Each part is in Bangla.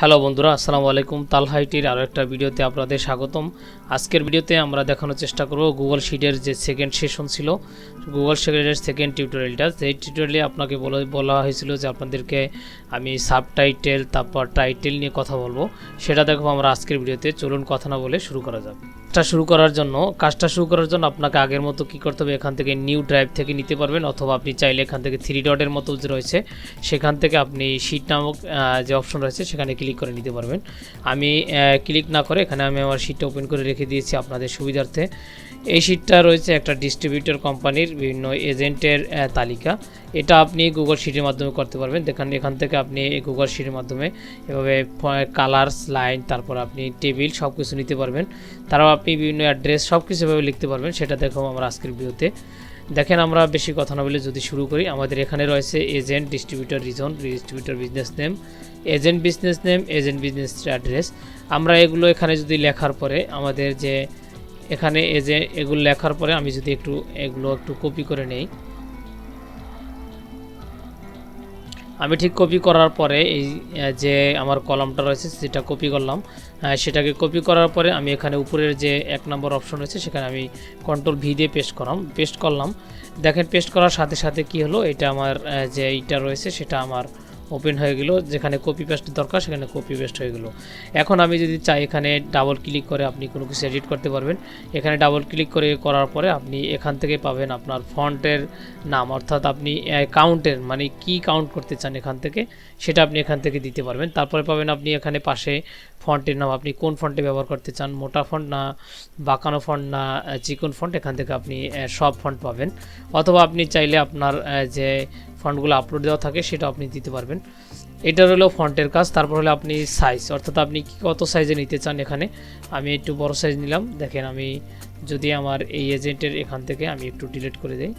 হ্যালো বন্ধুরা, আসসালামু আলাইকুম। তালহা আইটির আরও একটা ভিডিওতে আপনাদের স্বাগতম। আজকের ভিডিওতে আমরা দেখানোর চেষ্টা করব গুগল শিটের যে সেকেন্ড সেশন ছিল, গুগল শিটের সেকেন্ড টিউটোরিয়ালটা। সেই টিউটোরিয়ালে আপনাকে বলা হয়েছিল যে আপনাদেরকে আমি সাবটাইটেল তারপর টাইটেল নিয়ে কথা বলবো, সেটা দেখব আমরা আজকের ভিডিওতে। চলুন কথা না বলে শুরু করা যাক। কাজটা শুরু করার জন্য আপনাকে আগের মতো কি করতে হবে, এখান থেকে নিউ ড্রাইভ থেকে নিতে পারবেন, অথবা আপনি চাইলে এখান থেকে থ্রি ডটের মতো যে রয়েছে সেখান থেকে আপনি শিট নামক যে অপশন রয়েছে সেখানে ক্লিক করে নিতে পারবেন। আমি ক্লিক না করে এখানে আমি আমার শিটটা ওপেন করে রেখে দিয়েছি আপনাদের সুবিধার্থে। এই শিটটা রয়েছে একটা ডিস্ট্রিবিউটর কোম্পানির বিভিন্ন এজেন্টের তালিকা। এটা আপনি গুগল শিটের মাধ্যমে করতে পারবেন। দেখেন এখান থেকে আপনি গুগল শিটের মাধ্যমে এভাবে কালার্স, লাইন, তারপর আপনি টেবিল সব কিছু নিতে পারবেন। তারাও আপনি বিভিন্ন অ্যাড্রেস সব কিছু এভাবে লিখতে পারবেন। সেটা দেখো আমরা আজকের ভিডিওতে। দেখেন আমরা বেশি কথা না বলে যদি শুরু করি, আমাদের এখানে রয়েছে agent, distributor reason, distributor business name, agent business name, agent business address. আমরা এগুলো এখানে যদি লেখার পরে আমাদের যে এখানে এগুলো লেখার পরে আমি যদি এগুলো একটু কপি করে নেই, আমি ঠিক কপি করার পরে এই যে আমার কলামটা রয়েছে যেটা কপি করলাম, সেটাকে কপি করার পরে আমি এখানে উপরের যে 1 নম্বর অপশন রয়েছে সেখানে আমি কন্ট্রোল ভি দিয়ে পেস্ট করলাম। দেখেন পেস্ট করার সাথে সাথে কি হলো, এটা আমার যে এইটা রয়েছে সেটা আমার ওপেন হয়ে গেল। যেখানে কপি পেস্ট দরকার সেখানে কপি পেস্ট হয়ে গেল। এখন আমি যদি চাই এখানে ডাবল ক্লিক করে আপনি কোনো কিছু এডিট করতে পারবেন। এখানে ডাবল ক্লিক করার পরে আপনি এখান থেকে পাবেন আপনার ফন্টের নাম, অর্থাৎ আপনি কাউন্টের মানে কি কাউন্ট করতে চান এখান থেকে সেটা আপনি এখান থেকে দিতে পারবেন। তারপরে পাবেন আপনি এখানে পাশে ফন্টের নাম, আপনি কোন ফন্টে ব্যবহার করতে চান, মোটা ফন্ট না বাঁকানো ফন্ট না চিকন ফন্ট, এখান থেকে আপনি সব ফন্ট পাবেন। অথবা আপনি চাইলে আপনার যে ফন্টগুলো আপলোড দেওয়া থাকে সেটা আপনি দিতে পারবেন। এটা হলো ফন্টের কাজ। তারপর হলো আপনি সাইজ, অর্থাৎ আপনি কত সাইজে নিতে চান। এখানে আমি একটু বড় সাইজ নিলাম। দেখেন আমি যদি আমার এই এজেন্টের এখান থেকে আমি একটু ডিলিট করে দেই,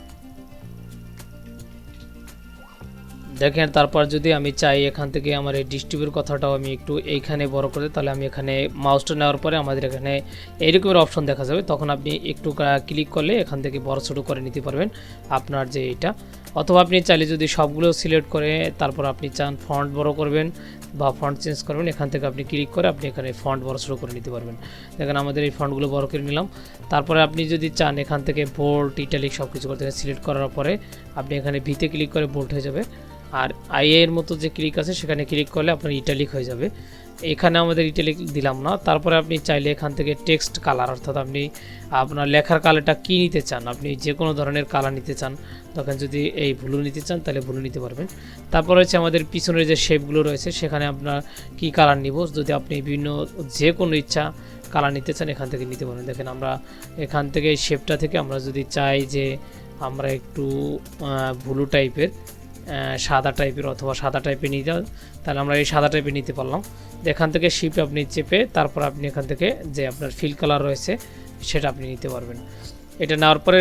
দেখেন তারপর যদি আমি চাই এখান থেকে আমার এই ডিস্ট্রিবিউট কথাটাও আমি একটু এইখানে বড় করে দিই, তাহলে আমি এখানে মাউসটা নেওয়ার পরে আমাদের এখানে এইরকমের অপশন দেখা যাবে। তখন আপনি একটু ক্লিক করলে এখান থেকে বড় ছোটো করে নিতে পারবেন আপনার যে এইটা। অথবা আপনি চাইলে যদি সবগুলো সিলেক্ট করে তারপর আপনি চান ফন্ট বড় করবেন বা ফন্ট চেঞ্জ করবেন, এখান থেকে আপনি ক্লিক করে আপনি এখানে ফন্ট বড় ছোটো করে নিতে পারবেন। দেখেন আমাদের এই ফন্টগুলো বড় করে নিলাম। তারপরে আপনি যদি চান এখান থেকে বোল্ড, ইটালিক সব কিছু করতে সিলেক্ট করার পরে আপনি এখানে ভিতে ক্লিক করে বোল্ড হয়ে যাবে। আর এর মতো যে ক্লিক আছে সেখানে ক্লিক করলে আপনার ইটালিক হয়ে যাবে। এখানে আমাদের ইটালিক দিলাম না। তারপরে আপনি চাইলে এখান থেকে টেক্সট কালার, অর্থাৎ আপনি আপনার লেখার কালারটা কী নিতে চান, আপনি যে কোনো ধরনের কালার নিতে চান, তখন যদি এই ব্লু নিতে চান তাহলে ব্লু নিতে পারবেন। তারপর হচ্ছে আমাদের পিছনের যে শেপগুলো রয়েছে সেখানে আপনার কি কালার নিব, যদি আপনি বিভিন্ন যে কোনো ইচ্ছা কালার নিতে চান এখান থেকে নিতে পারেন। দেখেন আমরা এখান থেকে এই শেপটা থেকে আমরা যদি চাই যে আমরা একটু ব্লু টাইপের, সাদা টাইপের অথবা সাদা টাইপের নিতে, তাহলে আমরা এই সাদা টাইপের নিতে পারলাম। এখান থেকে শিপ আপনি চেপে তারপর আপনি এখান থেকে যে আপনার ফিল কালার রয়েছে সেটা আপনি নিতে পারবেন। এটা নেওয়ার পরে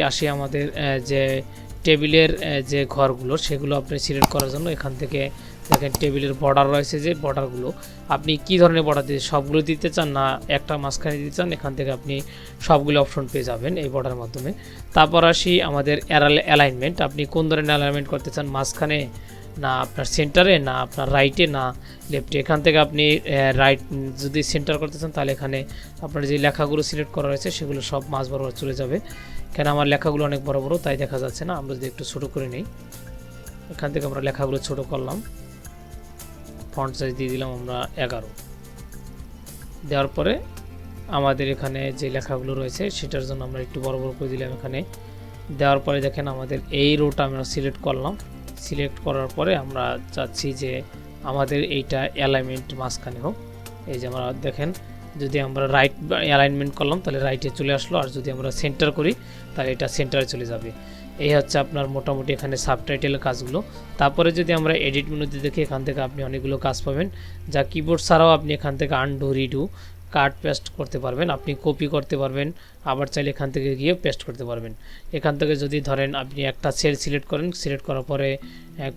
আসি আমাদের যে টেবিলের যে ঘরগুলো সেগুলো আপনি সিলেক্ট করার জন্য এখান থেকে দেখেন টেবিলের বর্ডার রয়েছে, যে বর্ডারগুলো আপনি কি ধরনের বর্ডার দিতে, সবগুলো দিতে চান না একটা মাঝখানে দিতে চান, এখান থেকে আপনি সবগুলো অপশন পেয়ে যাবেন এই বর্ডারের মাধ্যমে। তারপর আসি আমাদের অ্যালাইনমেন্ট, আপনি কোন ধরনের অ্যালাইনমেন্ট করতে চান, মাঝখানে না আপনার সেন্টারে না আপনার রাইটে না লেফটে। এখান থেকে আপনি রাইট যদি সেন্টার করতে চান তাহলে এখানে আপনার যে লেখাগুলো সিলেক্ট করা রয়েছে সেগুলো সব মাঝ বরাবর চলে যাবে। কেন আমার লেখাগুলো অনেক বড় বড় তাই দেখা যাচ্ছে না। আমরা যদি একটু ছোটো করে নিই, এখান থেকে আমরা লেখাগুলো ছোট করলাম, ফন্ট সাইজ দিয়ে দিলাম আমরা 11। দেওয়ার পরে আমাদের এখানে যে লেখাগুলো রয়েছে সেটার জন্য আমরা একটু বড় বড় করে দিলাম এখানে। দেওয়ার পরে দেখেন আমাদের এই রোটা আমরা সিলেক্ট করলাম। সিলেক্ট করার পরে আমরা চাচ্ছি যে আমাদের এইটা অ্যালাইনমেন্ট মাঝখানে হোক। এই যে আমরা দেখেন যদি আমরা রাইট অ্যালাইনমেন্ট করলাম তাহলে রাইটে চলে আসলো, আর যদি আমরা সেন্টার করি তাহলে এটা সেন্টারে চলে যাবে। এই হচ্ছে আপনার মোটামুটি এখানে সাবটাইটেলের কাজগুলো। তারপরে যদি আমরা এডিট মেনুতে দেখি এখান থেকে আপনি অনেকগুলো কাজ পাবেন, যা কিবোর্ড ছাড়াও আপনি এখান থেকে আনডু, রিডু, কাট, পেস্ট করতে পারবেন। আপনি কপি করতে পারবেন, আবার চাইলে এখান থেকে গিয়ে পেস্ট করতে পারবেন। এখান থেকে যদি ধরেন আপনি একটা সেল সিলেক্ট করেন, সিলেক্ট করার পরে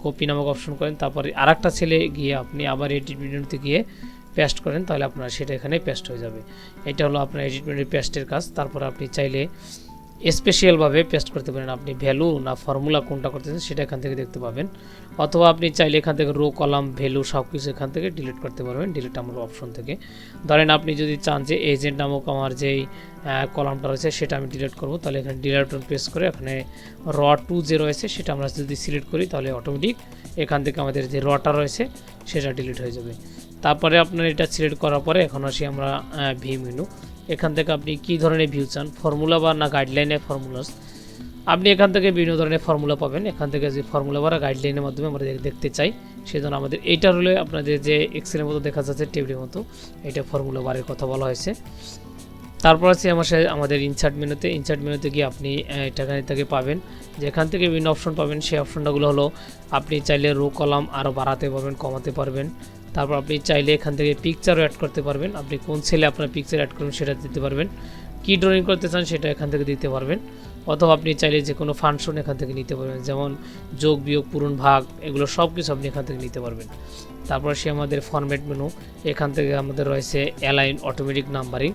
কপি নামক অপশন করেন, তারপরে আরেকটা সেলে গিয়ে আপনি আবার এডিট মেনুতে গিয়ে পেস্ট করেন, তাহলে আপনার সেটা এখানে পেস্ট হয়ে যাবে। এটা হলো আপনার এডিট মেনুর পেস্টের কাজ। তারপরে আপনি চাইলে স্পেশালভাবে পেস্ট করতে পারেন। আপনি ভ্যালু না ফর্মুলা কোনটা করতেছেন সেটা এখান থেকে দেখতে পাবেন, অথবা আপনি চাইলে এখান থেকে রো কলাম ভ্যালু সব কিছু এখান থেকে ডিলিট করতে পারবেন ডিলিট আমার অপশন থেকে। ধরেন আপনি যদি চান যে এজেন্ট নামক আমার যেই কলামটা রয়েছে সেটা আমি ডিলিট করব, তাহলে এখানে ডিলিট বাটন প্রেস করে এখানে র20 রয়েছে সেটা আমরা যদি সিলেক্ট করি তাহলে অটোমেটিক এখান থেকে আমাদের যে রটা রয়েছে সেটা ডিলিট হয়ে যাবে। তারপরে আপনার এটা সিলেক্ট করার পরে এখন আসি আমরা ভিউ মেনু। এখান থেকে আপনি কী ধরনের ভিউ চান, ফর্মুলা বার না গাইডলাইনে ফর্মুলাস, আপনি এখান থেকে বিভিন্ন ধরনের ফর্মুলা পাবেন। এখান থেকে যে ফর্মুলা বার গাইডলাইনের মাধ্যমে আমরা দেখতে চাই সেজন্য আমাদের এইটা হলে আপনাদের যে এক্সেলের মতো দেখা যাচ্ছে টেবিলের মতো, এটা ফর্মুলা বারের কথা বলা হয়েছে। তারপর আছে আমাদের ইনসার্ট মেনুতে গিয়ে আপনি এখান থেকে পাবেন, যেখান থেকে বিভিন্ন অপশন পাবেন সেই অপশনগুলো হলো আপনি চাইলে রো কলাম আরও বাড়াতে পারবেন কমাতে পারবেন। তারপর আপনি চাইলে এখান থেকে পিকচারও অ্যাড করতে পারবেন, আপনি কোন সেলে আপনার পিকচার অ্যাড করবেন সেটা দিতে পারবেন, কি ড্রয়িং করতে চান সেটা এখান থেকে দিতে পারবেন, অথবা আপনি চাইলে যে কোনো ফাংশন এখান থেকে নিতে পারবেন, যেমন যোগ বিয়োগ পূরণ ভাগ এগুলো সব কিছু আপনি এখান থেকে নিতে পারবেন। তারপর সে আমাদের ফরম্যাট মেনু, এখান থেকে আমাদের রয়েছে অ্যালাইন অটোমেটিক নাম্বারিং,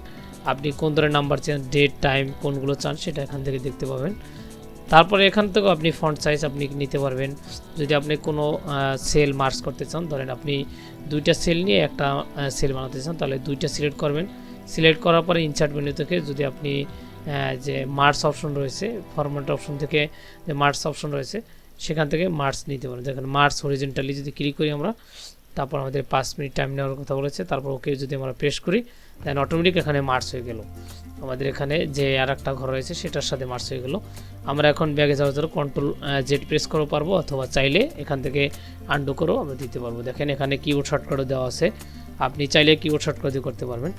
আপনি কোন ধরনের নাম্বার চান ডেট টাইম কোনগুলো চান সেটা এখান থেকে দেখতে পাবেন। তারপরে এখান থেকেও আপনি ফন্ট সাইজ আপনি নিতে পারবেন, যদি আপনি কোনো সেল মার্চ করতে চান, ধরেন আপনি দুইটা সেল নিয়ে একটা সেল বানাতে চান তাহলে দুইটা সিলেক্ট করবেন, সিলেক্ট করার পরে ইনসার্ট মেনু থেকে যদি আপনি যে মার্চ অপশন রয়েছে ফরম্যাট অপশন থেকে যে মার্চ অপশন রয়েছে সেখান থেকে মার্চ নিতে পারেন। দেখেন মার্চ হরিজেন্টালি যদি ক্লিক করি আমরা, তারপর আমাদের 5 মিনিট টাইম নেওয়ার কথা বলেছে, তারপর ওকে যদি আমরা প্রেস করি দেন অটোমেটিক এখানে মার্চ হয়ে গেল, আমাদের এখানে যে আর একটা ঘর রয়েছে সেটার সাথে মার্চ হয়ে গেল। আমরা এখন ব্যাগে যাওয়ার জন্য কন্ট্রোল জেড প্রেস করতে পারবো, অথবা চাইলে এখান থেকে আন্ডু করেও আমরা দিতে পারবো। দেখেন এখানে কিবোর্ড শর্টকাটও দেওয়া আছে, আপনি চাইলে কিবোর্ড শর্টকাট দিয়ে করতে পারবেন।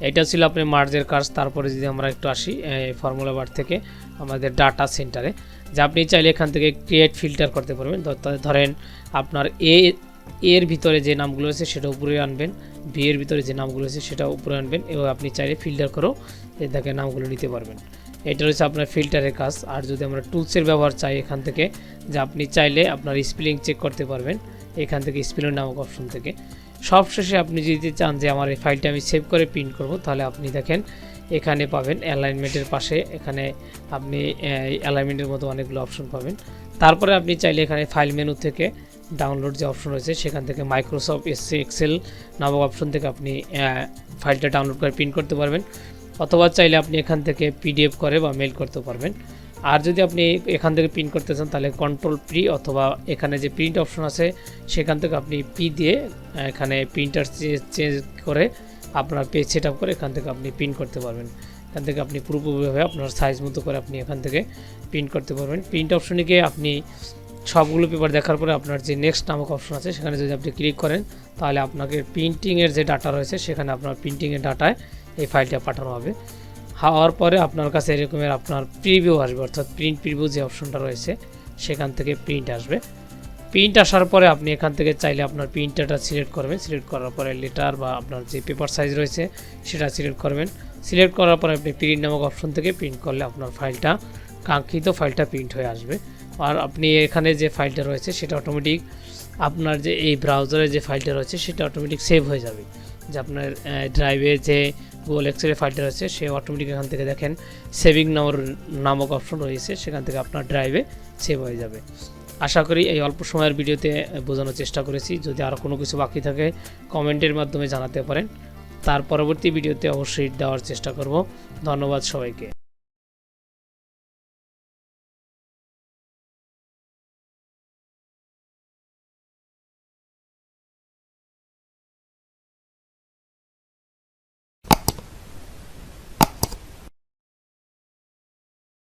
এটা ছিল আপনি মার্জের কাজ। তারপরে যদি আমরা একটু আসি ফর্মুলা বার থেকে আমাদের ডাটা সেন্টারে, যে আপনি চাইলে এখান থেকে ক্রিয়েট ফিল্টার করতে পারবেন। ধরেন আপনার এর ভিতরে যে নামগুলো আছে সেটা উপরে আনবেন, বি এর ভিতরে যে নামগুলো আছে সেটা উপরে আনবেন, এবং আপনি চাইলে ফিল্টার করেও দেখে নামগুলো নিতে পারবেন। এটা হচ্ছে আপনার ফিল্টারের কাজ। আর যদি আমরা টুলসের ব্যবহার চাই এখান থেকে, যে আপনি চাইলে আপনার স্পেলিং চেক করতে পারবেন এখান থেকে স্পেলিং নামক অপশন থেকে। সবশেষে আপনি যদি চান যে আমার এই ফাইলটা আমি সেভ করে প্রিন্ট করব, তাহলে আপনি দেখেন এখানে পাবেন অ্যালাইনমেন্টের পাশে, এখানে আপনি অ্যালাইনমেন্টের মতো অনেকগুলো অপশন পাবেন। তারপরে আপনি চাইলে এখানে ফাইল মেনু থেকে ডাউনলোড যে অপশন রয়েছে সেখান থেকে মাইক্রোসফট এক্সেল নামক অপশন থেকে আপনি ফাইলটা ডাউনলোড করে প্রিন্ট করতে পারবেন, অথবা চাইলে আপনি এখান থেকে পিডিএফ করে বা মেল করতে পারবেন। আর যদি আপনি এখান থেকে প্রিন্ট করতে চান তাহলে কন্ট্রোল পি, অথবা এখানে যে প্রিন্ট অপশন আছে সেখান থেকে আপনি পি দিয়ে এখানে প্রিন্টার চেঞ্জ করে আপনার পেজ সেট আপ করে এখান থেকে আপনি প্রিন্ট করতে পারবেন। এখান থেকে আপনি পুরোপুরিভাবে আপনার সাইজ মতো করে আপনি এখান থেকে প্রিন্ট করতে পারবেন। প্রিন্ট অপশনে গিয়ে আপনি সবগুলো পেপার দেখার পরে আপনার যে নেক্সট নামক অপশন আছে সেখানে যদি আপনি ক্লিক করেন তাহলে আপনাকে প্রিন্টিংয়ের যে ডাটা রয়েছে সেখানে আপনার প্রিন্টিংয়ের ডাটায় এই ফাইলটা পাঠানো হবে। হওয়ার পরে আপনার কাছে এরকমের আপনার প্রিভিউ আসবে, অর্থাৎ প্রিন্ট প্রিভিউ যে অপশনটা রয়েছে সেখান থেকে প্রিন্ট আসবে। প্রিন্ট আসার পরে আপনি এখান থেকে চাইলে আপনার প্রিন্টারটা সিলেক্ট করবেন, সিলেক্ট করার পরে লেটার বা আপনার যে পেপার সাইজ রয়েছে সেটা সিলেক্ট করবেন, সিলেক্ট করার পরে আপনি প্রিন্ট নামক অপশন থেকে প্রিন্ট করলে আপনার ফাইলটা কাঙ্ক্ষিত ফাইলটা প্রিন্ট হয়ে আসবে। আর আপনি এখানে যে ফাইলটা রয়েছে সেটা অটোমেটিক আপনার যে এই ব্রাউজারে যে ফাইলটা রয়েছে সেটা অটোমেটিক সেভ হয়ে যাবে, যে আপনার ড্রাইভে যে গুগল এক্সেলের ফাইলটা রয়েছে সে অটোমেটিক এখান থেকে দেখেন সেভিং নামক অপশন রয়েছে সেখান থেকে আপনার ড্রাইভে সেভ হয়ে যাবে। আশা করি এই অল্প সময়ের ভিডিওতে বোঝানোর চেষ্টা করেছি। যদি আরও কোনো কিছু বাকি থাকে কমেন্টের মাধ্যমে জানাতে পারেন, তার পরবর্তী ভিডিওতে অবশ্যই দেওয়ার চেষ্টা করব। ধন্যবাদ সবাইকে।